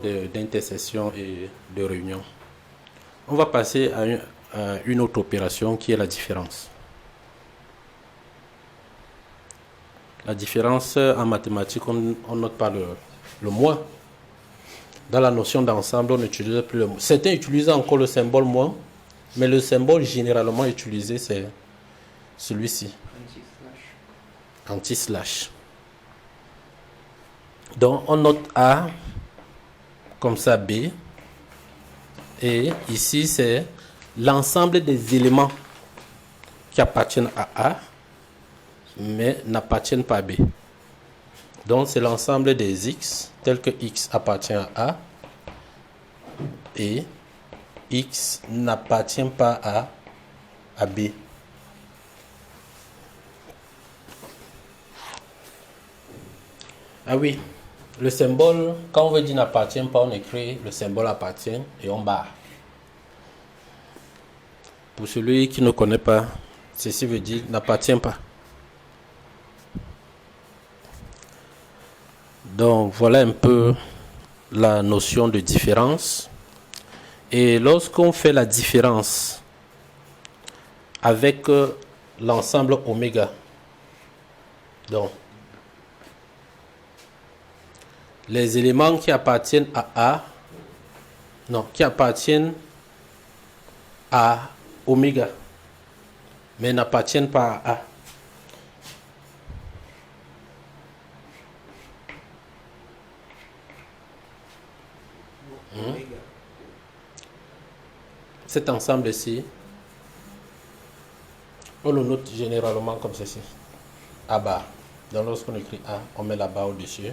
d'intercession et de réunion. On va passer à une autre opération qui est la différence. La différence en mathématiques, on note pas le moins. Dans la notion d'ensemble, on n'utilise plus le moins. Certains utilisent encore le symbole moins, mais le symbole généralement utilisé, c'est celui-ci. Anti-slash. Donc, on note A comme ça, B. Et ici, c'est l'ensemble des éléments qui appartiennent à A, mais n'appartiennent pas à B. Donc, c'est l'ensemble des X, tel que X appartient à A, et X n'appartient pas à B. Ah oui, le symbole, quand on veut dire n'appartient pas, on écrit le symbole appartient et on barre. Pour celui qui ne connaît pas, ceci veut dire n'appartient pas. Donc voilà un peu la notion de différence. Et lorsqu'on fait la différence avec l'ensemble oméga, donc les éléments qui appartiennent à A, non, qui appartiennent à oméga, mais n'appartiennent pas à A. Cet ensemble-ci, on le note généralement comme ceci. A bar. Donc lorsqu'on écrit A, on met la barre au-dessus.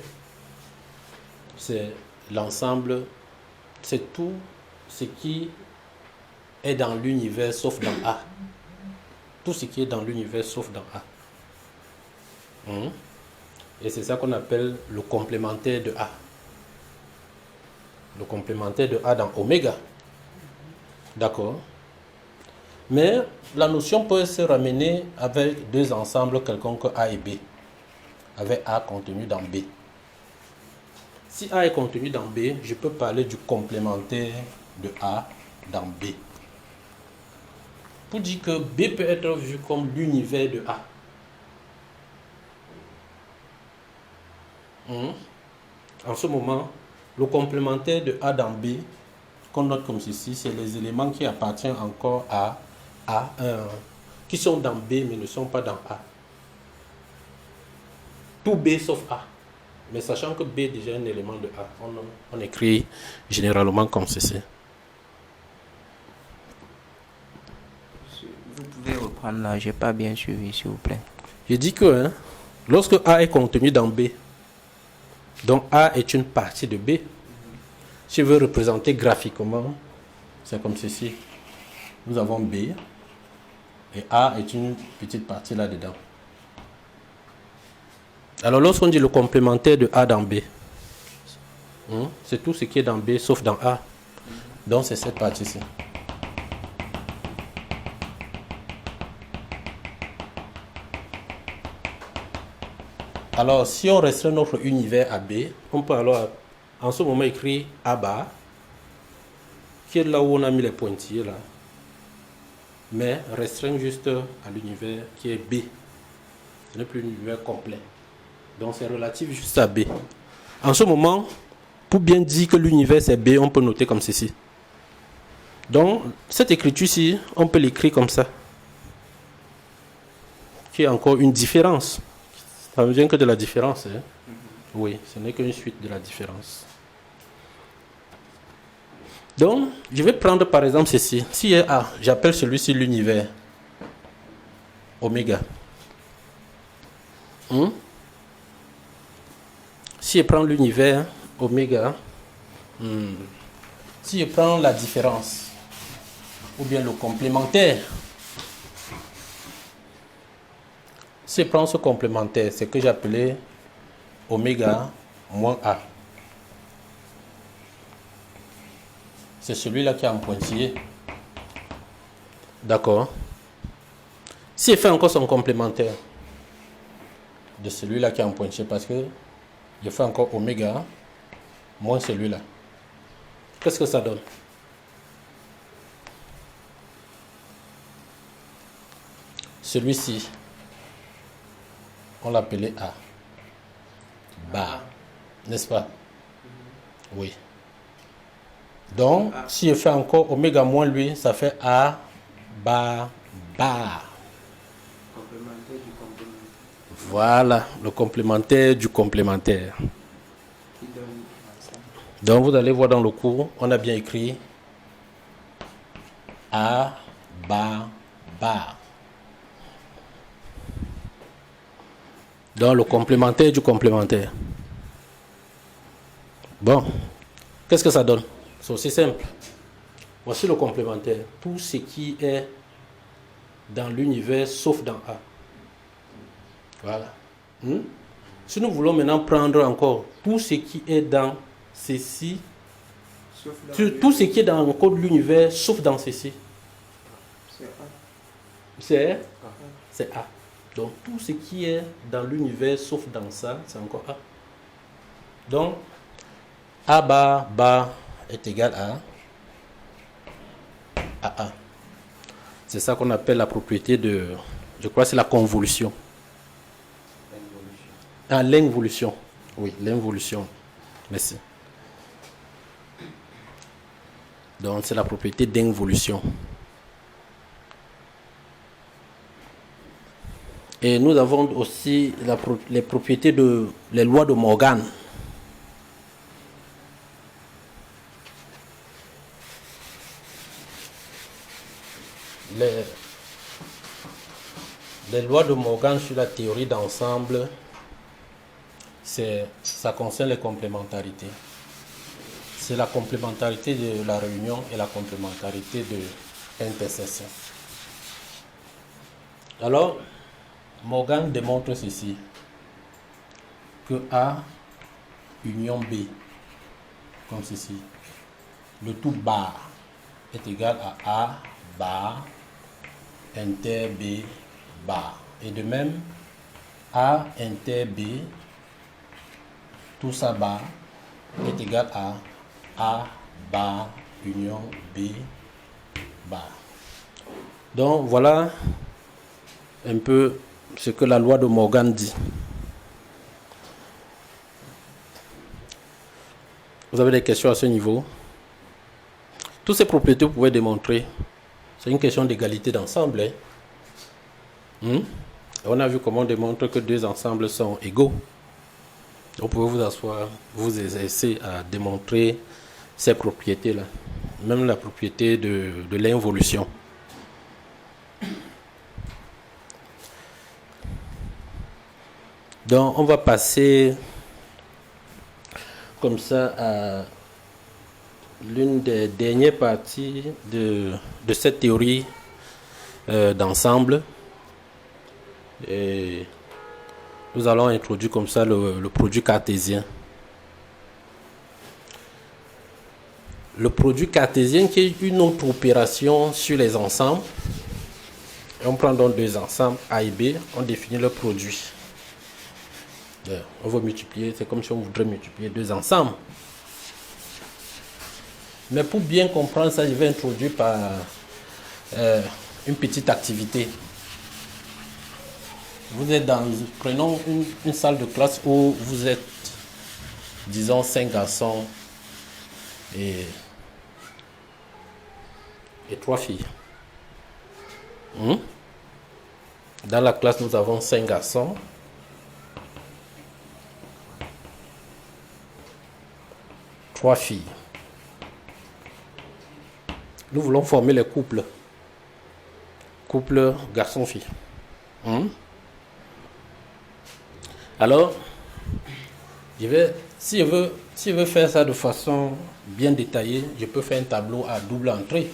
C'est l'ensemble, c'est tout ce qui est dans l'univers sauf dans A. Tout ce qui est dans l'univers sauf dans A. Et c'est ça qu'on appelle le complémentaire de A. Le complémentaire de A dans oméga. D'accord. Mais la notion peut se ramener avec deux ensembles quelconques A et B. Avec A contenu dans B. Si A est contenu dans B, je peux parler du complémentaire de A dans B. Pour dire que B peut être vu comme l'univers de A. En ce moment, le complémentaire de A dans B, qu'on note comme ceci, c'est les éléments qui appartiennent encore à A, qui sont dans B mais ne sont pas dans A. Tout B sauf A. Mais sachant que B est déjà un élément de A, on écrit généralement comme ceci. Vous pouvez reprendre là, je n'ai pas bien suivi, s'il vous plaît. Je dis que lorsque A est contenu dans B, donc A est une partie de B. Si je veux représenter graphiquement, c'est comme ceci. Nous avons B et A est une petite partie là-dedans. Alors lorsqu'on dit le complémentaire de A dans B, c'est tout ce qui est dans B sauf dans A. Donc c'est cette partie-ci. Alors si on restreint notre univers à B, on peut alors en ce moment écrire A bar, qui est là où on a mis les pointillés là, mais restreindre juste à l'univers qui est B. Ce n'est plus l'univers complet. Donc c'est relatif juste à B. En ce moment, pour bien dire que l'univers c'est B, on peut noter comme ceci. Donc cette écriture-ci, on peut l'écrire comme ça. Qui est encore une différence. Ça ne vient que de la différence. Hein? Oui, ce n'est qu'une suite de la différence. Donc, je vais prendre par exemple ceci. Si est A, j'appelle celui-ci l'univers. Oméga. Si je prends l'univers, oméga, si je prends la différence, ou bien le complémentaire, si je prends ce complémentaire, c'est que j'appelais oméga moins A. C'est celui-là qui est en pointillé. D'accord. Si je fais encore son complémentaire de de celui-là qui est en pointillé parce que je fais encore oméga moins celui-là. Qu'est-ce que ça donne? Celui-ci, on l'appelait A. Bar. N'est-ce pas? Oui. Donc, si je fais encore oméga moins lui, ça fait A, bar, bar. Complémentaire du complémentaire. Voilà, le complémentaire du complémentaire. Qui donne ça. Donc, vous allez voir dans le cours, on a bien écrit A, bar, bar. Donc, le complémentaire du complémentaire. Bon, qu'est-ce que ça donne? C'est aussi simple. Voici le complémentaire. Tout ce qui est dans l'univers sauf dans A. Voilà. Si nous voulons maintenant prendre encore tout ce qui est dans ceci, tout ce qui est dans encore l'univers sauf dans ceci, c'est A. Donc tout ce qui est dans l'univers sauf dans ça, c'est encore A. Donc A bar bar est égal à A. C'est ça qu'on appelle la propriété de, je crois que c'est la convolution. Ah, l'involution. Oui, l'involution. Merci. Donc c'est la propriété d'involution. Et nous avons aussi les propriétés de les lois de Morgan. Les lois de Morgan sur la théorie d'ensemble, ça concerne les complémentarités. C'est la complémentarité de la réunion et la complémentarité de l'intersection. Alors, Morgan démontre ceci, que A union B, comme ceci, le tout bar est égal à A bar inter B bar. Et de même, A inter B, tout ça bar, est égal à A bar union B bar. Donc voilà un peu ce que la loi de Morgan dit. Vous avez des questions à ce niveau? Toutes ces propriétés, vous pouvez démontrer. C'est une question d'égalité d'ensemble. On a vu comment on démontre que deux ensembles sont égaux. Vous pouvez vous asseoir, vous essayer à démontrer ces propriétés-là. Même la propriété de l'involution. Donc, on va passer comme ça à l'une des dernières parties de cette théorie d'ensemble. Et nous allons introduire comme ça le produit cartésien. Le produit cartésien qui est une autre opération sur les ensembles. Et on prend donc deux ensembles A et B, on définit le produit. On va multiplier, c'est comme si on voudrait multiplier deux ensembles. Mais pour bien comprendre ça, je vais introduire par une petite activité. Vous êtes prenons une salle de classe où vous êtes, disons, 5 garçons et 3 filles. Dans la classe, nous avons 5 garçons. 3 filles. Nous voulons former les couples. Couple garçon-fille. Alors, si je veux faire ça de façon bien détaillée, je peux faire un tableau à double entrée.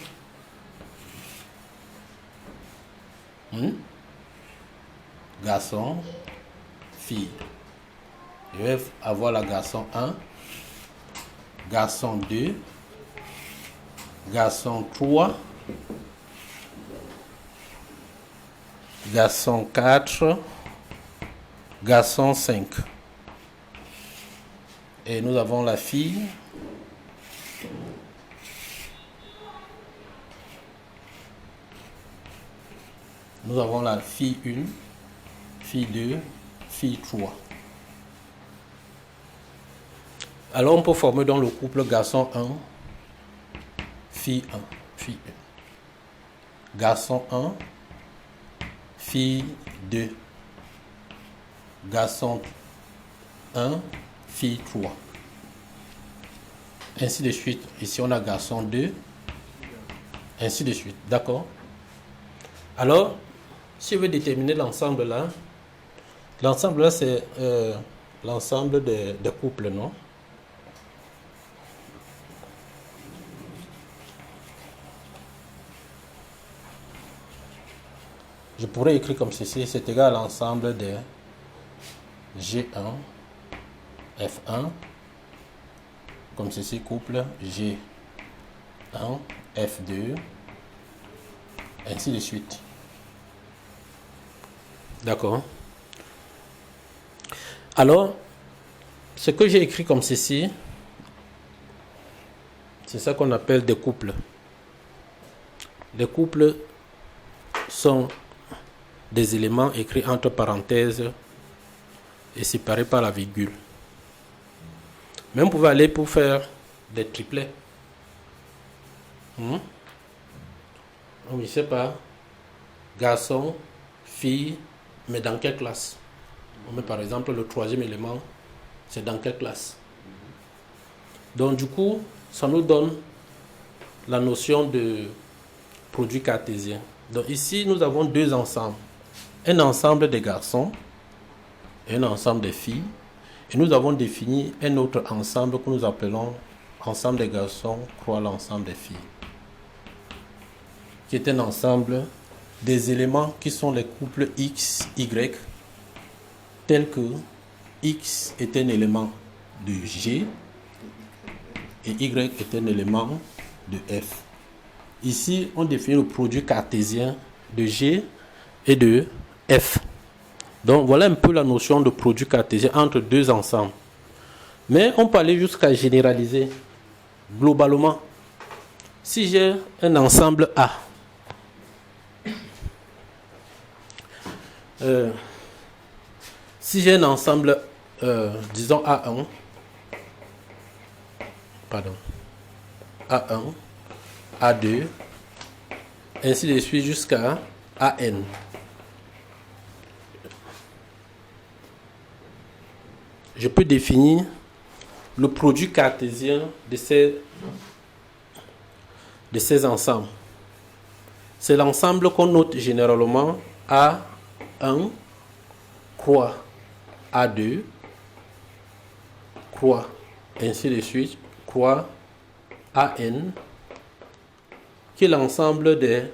Garçon, fille. Je vais avoir la garçon 1, garçon 2, garçon 3, garçon 4, garçon 5. Et nous avons la fille Nous avons la fille 1, fille 2, fille 3. Alors, on peut former dans le couple garçon 1, fille 1, fille 1. Garçon 1, fille 2. Garçon 1, fille 3. Ainsi de suite. Ici, on a garçon 2. Ainsi de suite. D'accord? Alors, si je veux déterminer l'ensemble là, c'est l'ensemble des couples, non? Je pourrais écrire comme ceci, c'est égal à l'ensemble de G1, F1, comme ceci, couple G1, F2, ainsi de suite. D'accord. Alors, ce que j'ai écrit comme ceci, c'est ça qu'on appelle des couples. Les couples sont des éléments écrits entre parenthèses et séparés par la virgule. Mais on pouvait aller pour faire des triplets. On ne sait pas, garçon, fille, mais dans quelle classe? On met par exemple le troisième élément, c'est dans quelle classe? Donc du coup, ça nous donne la notion de produit cartésien. Donc ici, nous avons deux ensembles. Un ensemble des garçons et un ensemble des filles. Et nous avons défini un autre ensemble que nous appelons ensemble des garçons croix l'ensemble des filles. Qui est un ensemble des éléments qui sont les couples X, Y, tels que X est un élément de G et Y est un élément de F. Ici, on définit le produit cartésien de G et de F. Donc, voilà un peu la notion de produit cartésien entre deux ensembles. Mais on peut aller jusqu'à généraliser. Globalement, si j'ai un ensemble A, si j'ai un ensemble, disons A1, A1, A2, ainsi de suite jusqu'à AN. Je peux définir le produit cartésien de ces ensembles. C'est l'ensemble qu'on note généralement A1, croix A2, croix, ainsi de suite, croix AN, qui est l'ensemble des,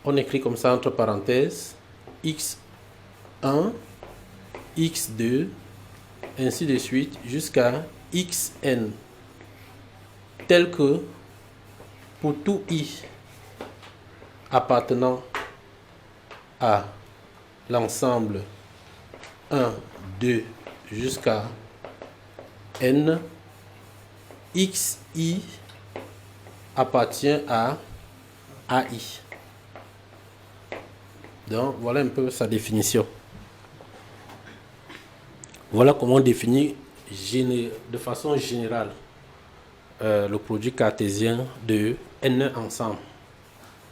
on écrit comme ça entre parenthèses, X1, X2, ainsi de suite, jusqu'à Xn, tel que pour tout I appartenant à l'ensemble 1, 2 jusqu'à N, XI appartient à AI. Donc, voilà un peu sa définition. Voilà comment on définit de façon générale le produit cartésien de N ensemble.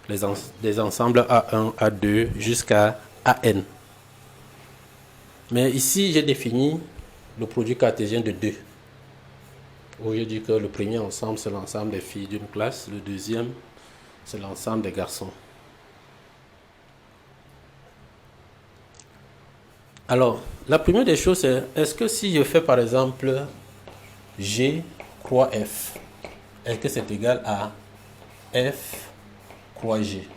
Les ensembles A1, A2 jusqu'à AN. Mais ici, j'ai défini le produit cartésien de 2. Où je dis que le premier ensemble, c'est l'ensemble des filles d'une classe. Le deuxième, c'est l'ensemble des garçons. Alors, la première des choses, c'est, est-ce que si je fais par exemple G croix F, est-ce que c'est égal à F croix G?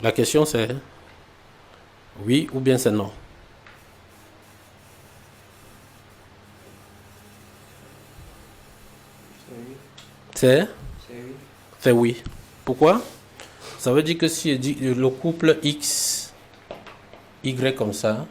La question c'est oui ou bien c'est non. C'est oui. Pourquoi? Ça veut dire que si je dis le couple X, Y comme ça,